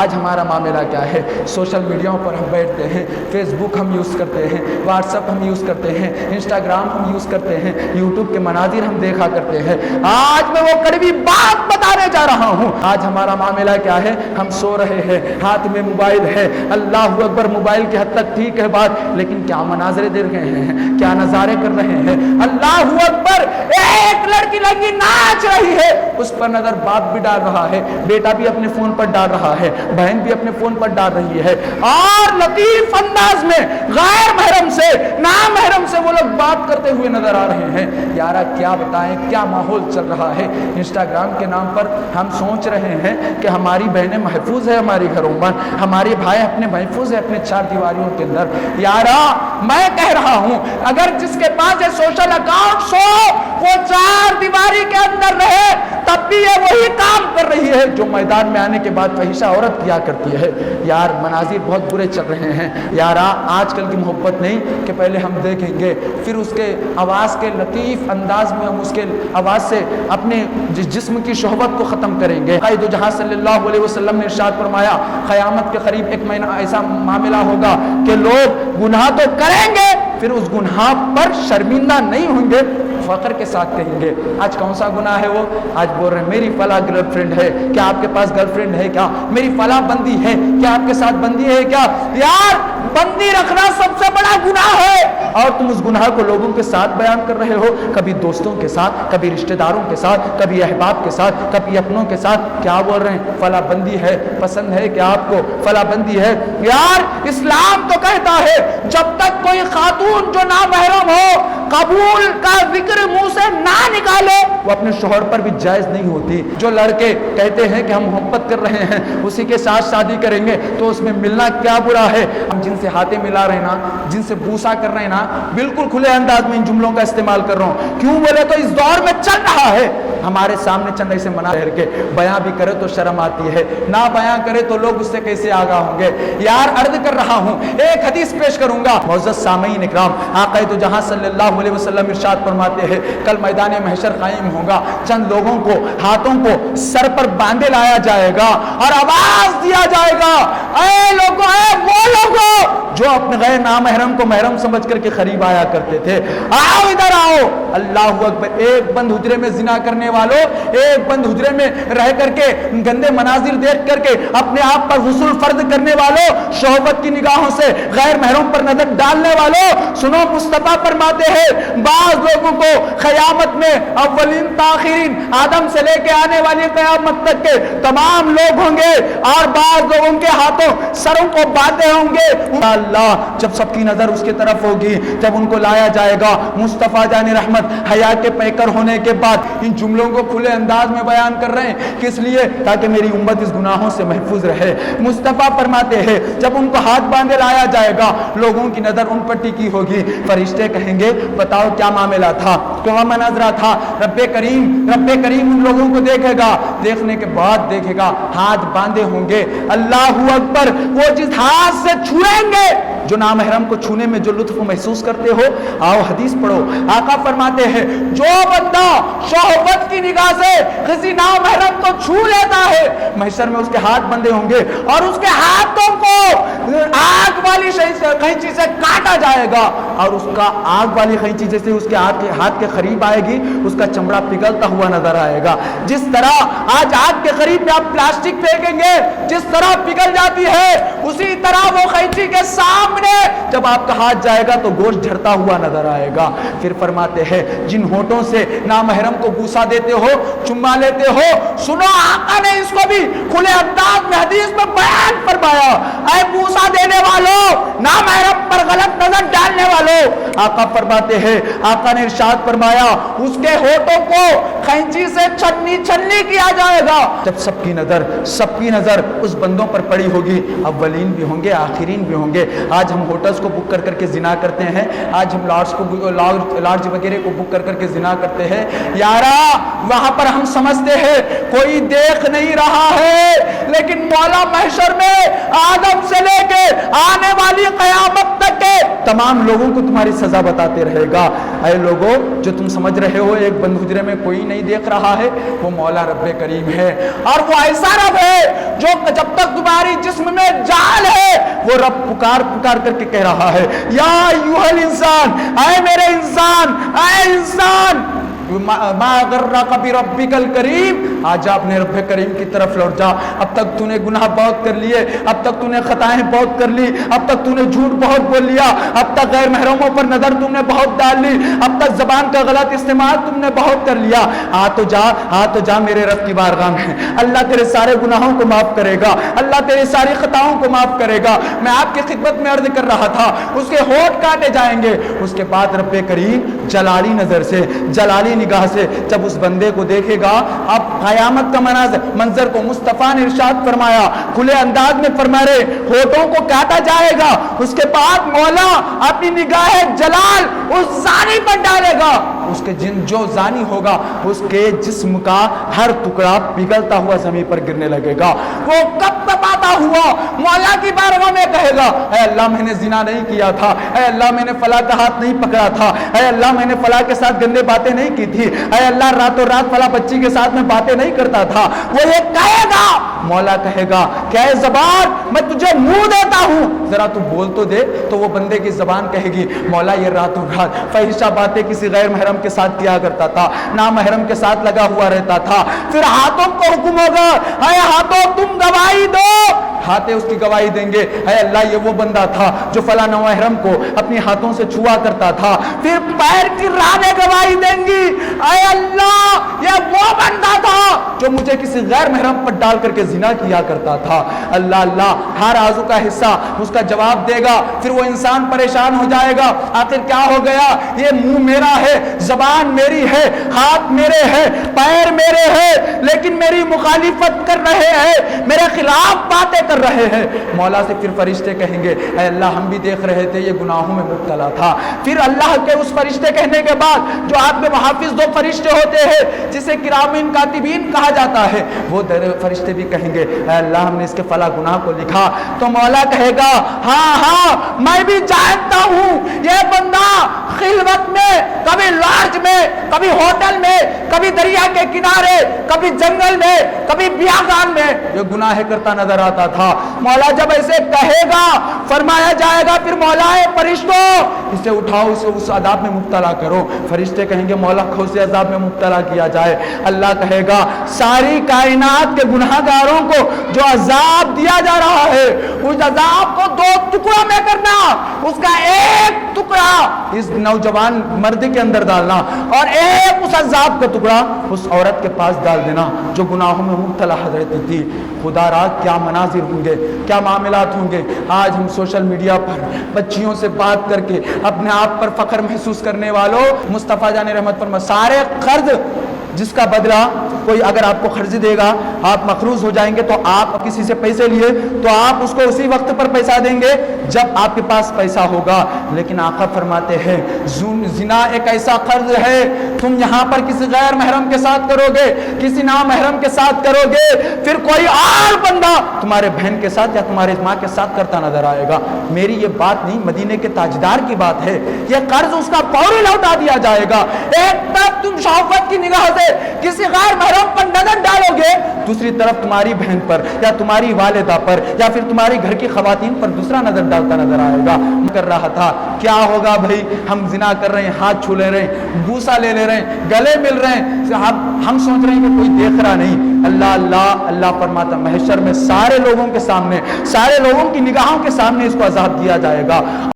آج ہمارا معاملہ کیا ہے؟ سوشل میڈیا پر ہم بیٹھتے ہیں، فیس بک ہم یوز کرتے ہیں، واٹس ایپ ہم یوز کرتے ہیں، انسٹاگرام ہم یوز کرتے ہیں، یوٹیوب کے مناظر ہم دیکھا کرتے ہیں۔ آج میں وہ کڑوی بات بتانے جا رہا ہوں۔ آج ہمارا معاملہ کیا ہے؟ ہم سو رہے ہیں، ہاتھ میں موبائل ہے، اللہ اکبر، موبائل کی حد تک ٹھیک ہے بات، لیکن کیا مناظرے دیکھ رہے ہیں، کیا نظارے کر رہے ہیں، اللہ اکبر۔ ایک لڑکی لڑکی ناچ رہی ہے، اس پر نظر باپ بھی ڈال رہا ہے، بیٹا بھی اپنے فون پر ڈال رہا ہے، بہن بھی اپنے فون پر ڈال رہی ہے، اور لطیف انداز میں غیر محرم سے نامحرم سے وہ لوگ بات کرتے ہوئے نظر آ رہے ہیں۔ یارا کیا بتائیں کیا ماحول چل رہا ہے۔ انسٹاگرام کے نام پر ہم سوچ رہے ہیں کہ ہماری بہنیں محفوظ ہے، ہماری گھروں میں ہمارے بھائی اپنے محفوظ ہے اپنے چار دیواریوں کے اندر۔ یارا میں کہہ رہا ہوں اگر جس کے پاس یہ سوشل اکاؤنٹس ہو وہ چار دیواری کے اندر رہے تب بھی یہ وہی کام کر رہی ہے جو میدان میں آنے کے بعد فحشہ عورت کیا کرتی ہے۔ یار مناظر بہت برے چل رہے ہیں۔ یارا آج کل کی محبت نہیں کہ پہلے ہم دیکھیں گے پھر اس کے آواز کے لطیف انداز میں ہم اس کے آواز سے اپنے جسم کی شہوت کو ختم کریں گے۔ قائد جہاں صلی اللہ علیہ وسلم نے ارشاد فرمایا قیامت کے قریب ایک مہینہ ایسا معاملہ ہوگا کہ لوگ گناہ تو کریں گے پھر اس گناہ پر شرمندہ نہیں ہوں گے، فخر کے ساتھ کہیں گے آج کون سا گناہ ہے وہ؟ آج بول رہے ہیں میری فلاں گرل فرینڈ ہے، کیا آپ کے پاس گرل فرینڈ ہے کیا؟ میری فلاں بندی ہے، کیا آپ کے ساتھ بندی ہے کیا؟ یار بندی رکھنا سب سے بڑا گناہ ہے، اور تم اس گناہ کو لوگوں کے ساتھ بیان کر رہے ہو، کبھی دوستوں کے ساتھ، کبھی رشتہ داروں کے ساتھ، کبھی احباب کے ساتھ، کبھی اپنوں کے ساتھ۔ کیا بول رہے ہیں؟ فلاں بندی ہے، پسند ہے کیا آپ کو فلاں بندی ہے؟ یار اسلام تو کہتا ہے جب تک کوئی خاتون جو نامحرم ہو قبول کا ذکر منہ سے نہ نکالے وہ اپنے شوہر پر بھی جائز نہیں ہوتی۔ جو لڑکے کہتے ہیں کہ ہم محبت کر رہے ہیں اسی کے ساتھ شادی کریں گے تو اس میں ملنا کیا برا ہے؟ ہم جن سے ہاتھیں ملا رہے ہیں نا، جن سے بوسا کر رہے ہیں نا، بالکل کھلے انداز میں ان جملوں کا استعمال کر رہا ہوں، کیوں بولے تو اس دور میں چل رہا ہے۔ ہمارے سامنے چند ایسے مناظر ٹھہر کے بیان بھی کرے تو شرم آتی ہے، نہ بیان کرے تو لوگ اس سے کیسے آگاہ ہوں گے۔ یار عرض کر رہا ہوں ایک حدیث پیش کروں گا۔ معزز سامعین اکرام، آقا تو جہاں صلی اللہ علیہ وسلم ارشاد فرماتے ہیں کل میدان محشر قائم ہوگا، چند لوگوں کو ہاتھوں کو سر پر باندھے لایا جائے گا اور آواز دیا جائے گا اے لوگوں، اے وہ لوگوں جو اپنے غیر نامحرم کو محرم سمجھ کر کے قریب آیا کرتے تھے، آؤ ادھر آؤ۔ اللہ اکبر۔ ایک بند حجرے میں زنا کرنے والوں، ایک بند حجرے میں رہ کر کے گندے مناظر دیکھ کر کے اپنے آپ پر غسل فرض کرنے والوں، شہوت کی نگاہوں سے غیر محرم پر نظر ڈالنے والوں، سنو مصطفیٰ فرماتے ہیں بعض لوگوں کو قیامت میں اولین تاخرین آدم سے لے کے آنے والی قیامت تک کے تمام لوگ ہوں گے اور بعض لوگوں کے ہاتھوں سروں کو باندھے ہوں گے۔ اللہ جب سب کی نظر اس کی طرف ہوگی، جب ان کو لایا جائے گا، مصطفیٰ جان رحمت حیا کے پیکر ہونے کے بعد ان جملوں کو کھلے انداز میں بیان کر رہے ہیں کس لیے؟ تاکہ میری امت اس گناہوں سے محفوظ رہے۔ مصطفیٰ فرماتے ہیں جب ان کو ہاتھ باندھے لایا جائے گا لوگوں کی نظر ان پر ٹکی ہوگی، فرشتے کہیں گے بتاؤ کیا معاملہ تھا، کیا مناظرہ تھا؟ رب کریم ان لوگوں کو دیکھے گا، دیکھنے کے بعد دیکھے گا ہاتھ باندھے ہوں گے، اللہ اکبر، وہ جس ہاتھ سے چھوئیں گے جو نامحرم کو چھونے میں جو لطف محسوس کرتے ہو۔ آؤ حدیث پڑھو، آقا فرماتے ہیں جو بندہ شہوت کی نگاہ سے کسی نامحرم کو چھو لیتا ہے محشر میں اس کے ہاتھ بندھے ہوں گے اور اس کے ہاتھوں کو آگ والی قینچی سے کاٹا جائے گا، اور اس کا آگ والی قینچی جیسے اس کے ہاتھ کے قریب آئے گی اس کا چمڑا پگھلتا ہوا نظر آئے گا۔ جس طرح آج آگ کے قریب میں آپ پلاسٹک پھینکیں گے جس طرح پگھل جاتی ہے، اسی طرح وہ قینچی کے سامنے جب آپ کا ہاتھ جائے گا تو گوشت جھڑتا ہوا نظر آئے گا۔ پھر فرماتے ہیں جن ہونٹوں سے نامحرم کو بوسا دیتے ہو، چما لیتے ہو، سنو آقا نے اس کو بھی کھلے انداز میں حدیث میں بیان فرمایا، اے بوسا دینے والوں، نامحرم پر غلط نظر ڈالنے والوں، آقا فرماتے ہیں آقا نے ارشاد فرمایا اس کے ہونٹوں کو قینچی سے چھلنی کیا جائے گا۔ جب سب کی نظر اس بندوں پر پڑی ہوگی، اولین بھی ہوں گے آخرین بھی ہوں گے۔ آج ہم ہوٹلز کو بک کر کے زنا کرتے ہیں، آج ہم لاڈج وغیرہ کو بک کر کے زنا کرتے ہیں۔ یارا وہاں پر ہم سمجھتے ہیں کوئی دیکھ نہیں رہا ہے، لیکن مولا محشر میں آدم سے لے لے کے آنے والی قیامت تک کے تمام لوگوں کو تمہاری سزا بتاتے رہے گا۔ اے لوگوں، جو تم سمجھ رہے ہو ایک بند حجرے میں کوئی نہیں دیکھ رہا ہے، وہ مولا رب کریم ہے، اور وہ ایسا رب ہے جو جب تک تمہاری جسم میں جان ہے وہ رب پکار پکار کر کے کہہ رہا ہے، یا ایھا الانسان، اے میرے انسان، اے انسان، ما غرک بربک الکریم، آج اپنے رب کریم کی طرف لوٹ جا۔ اب تک تو نے گناہ بہت کر لیے، اب تک تو نے خطائیں بہت کر لی، اب تک تو نے جھوٹ بہت بول لیا، اب تک غیر محرموں پر نظر تم نے بہت ڈال لی، اب تک زبان کا غلط استعمال تم نے بہت کر لیا۔ آ تو جا میرے رب کی بارگاہ میں، اللہ تیرے سارے گناہوں کو معاف کرے گا، اللہ تیری ساری خطاؤں کو معاف کرے گا۔ میں آپ کی خدمت میں عرض کر رہا تھا، اس کے ہونٹ کاٹے جائیں گے، اس کے بعد رب کریم جلالی نظر سے، جلالی نگاہ سے جب اس بندے کو دیکھے گا، اب قیامت کا منظر کو مصطفیٰ نے ارشاد فرمایا، کھلے انداز میں فرما رہے، ہونٹوں کو کاٹا جائے گا، اس کے بعد مولا اپنی نگاہ جلال اس زانی پر ڈالے گا، اس کے جو زانی ہوگا اس کے جسم کا ہر ٹکڑا پگھلتا ہوا زمین پر گرنے لگے گا، وہ کب تپاتا ہوا مولا کی بارگاہ میں کہے گا، اے اللہ میں نے زنا نہیں کیا تھا، اے اللہ میں نے فلاں کا ہاتھ نہیں پکڑا تھا، اے اللہ میں نے فلاں کے ساتھ گندے باتیں نہیں کی تھی، اے اللہ راتوں رات فلاں بچی کے ساتھ میں باتیں نہیں کرتا تھا۔ وہ یہ کہے گا، مولا کہے گا کہ اے زبان میں تجھے منہ دیتا ہوں، ذرا تو بول تو دے، تو وہ بندے کی زبان کہے گی، مولا یہ راتوں رات فحشہ باتیں کسی غیر محرم کے ساتھ کیا کرتا تھا، نامحرم کے ساتھ لگا ہوا رہتا تھا۔ پھر ہاتھوں کو حکم ہوگا، اے ہاتھوں تم گواہی دو، ہاتھیں اس کی گواہی دیں گے، اے اللہ یہ وہ بندہ تھا جو فلاں نامحرم کو اپنی ہاتھوں سے چھوا کرتا تھا۔ پھر پیر کی راہیں گواہی دیں گی، اے اللہ یہ وہ بندہ تھا جو مجھے کسی غیر محرم پر ڈال کر کے زنا کیا کرتا تھا۔ اللہ ہر آزو کا حصہ اس کا جواب دے گا، پھر وہ انسان پریشان ہو جائے گا، آخر کیا ہو گیا، یہ منہ میرا ہے، زبان میری ہے، ہاتھ میرے ہیں، پیر میرے ہیں، لیکن میری مخالفت کر رہے ہیں، میرے خلاف باتیں کر رہے ہیں۔ مولا سے پھر فرشتے کہیں گے، اے اللہ ہم بھی دیکھ رہے تھے یہ گناہوں میں مبتلا تھا۔ پھر اللہ کے اس فرشتے کہنے کے بعد جو آپ میں محافظ دو فرشتے ہوتے ہیں جسے کرامین کاتبین کہا جاتا ہے، وہ فرشتے بھی کہیں گے، اے اللہ ہم نے اس کے فلاں گناہ کو لکھا، تو مولا کہے گا، ہاں میں بھی جانتا ہوں یہ بندہ خلوت میں، کبھی لاڈج میں، کبھی ہوٹل میں، کبھی دریا کے کنارے، کبھی جنگل میں، کبھی بیابان میں یہ گناہ کرتا نظر آتا تھا۔ مولا جب ایسے کہے گا، فرمایا جائے گا، پھر مولا فرشتوں اسے اٹھاؤ، اسے اس عذاب میں مبتلا کرو۔ فرشتے کہیں گے، مولا کون سے عذاب میں مبتلا کیا جائے؟ اللہ کہے گا، ساری کائنات کے گناہ گاروں کو جو عذاب دیا جا رہا ہے اس عذاب کو دو ٹکڑوں میں کرنا، اس کا ایک ٹکڑا اس نوجوان مرد کے اندر ڈالنا اور ایک اس عذاب کا ٹکڑا اس عورت کے پاس ڈال دینا جو گناہوں میں مبتلا حضرت تھی۔ خدا را کیا مناظر ہوں گے، کیا معاملات ہوں گے۔ آج ہم سوشل میڈیا پر بچیوں سے بات کر کے اپنے آپ پر فخر محسوس کرنے والوں، مصطفیٰ جان رحمت فرما، سارے قرض جس کا بدلہ کوئی اگر آپ کو قرض دے گا، آپ مقروض ہو جائیں گے، تو آپ کسی سے پیسے لیے تو آپ اس کو اسی وقت پر پیسہ دیں گے جب آپ کے پاس پیسہ ہوگا۔ لیکن آقا فرماتے ہیں زنا ایک ایسا قرض ہے، تم یہاں پر کسی غیر محرم کے ساتھ کرو گے، کسی نامحرم کے ساتھ کرو گے، پھر کوئی اور بندہ تمہارے بہن کے ساتھ یا تمہارے ماں کے ساتھ کرتا نظر آئے گا۔ میری یہ بات نہیں، مدینے کے تاجدار کی بات ہے، یہ قرض اس کا فوری لوٹا دیا جائے گا۔ ایک طرف تم شہوت کی نگاہ سے کسی غیر محرم پر نظر ڈالو گے، دوسری طرف تمہاری بہن پر یا تمہاری والدہ پر یا پھر تمہاری گھر کی خواتین پر دوسرا نظر ڈالتا نظر آئے گا۔ کر رہا تھا کیا ہوگا بھائی، ہم زنا کر رہے ہیں، ہاتھ چھو لے رہے ہیں، بوسا لے لے رہے ہیں، گلے مل رہے ہیں، ہم سوچ رہے ہیں کہ کوئی دیکھ رہا نہیں۔ اللہ فرماتا محشر میں سارے لوگوں کے سامنے، سارے لوگوں کی نگاہوں کے سامنے اس کو عذاب دیا جائے گا۔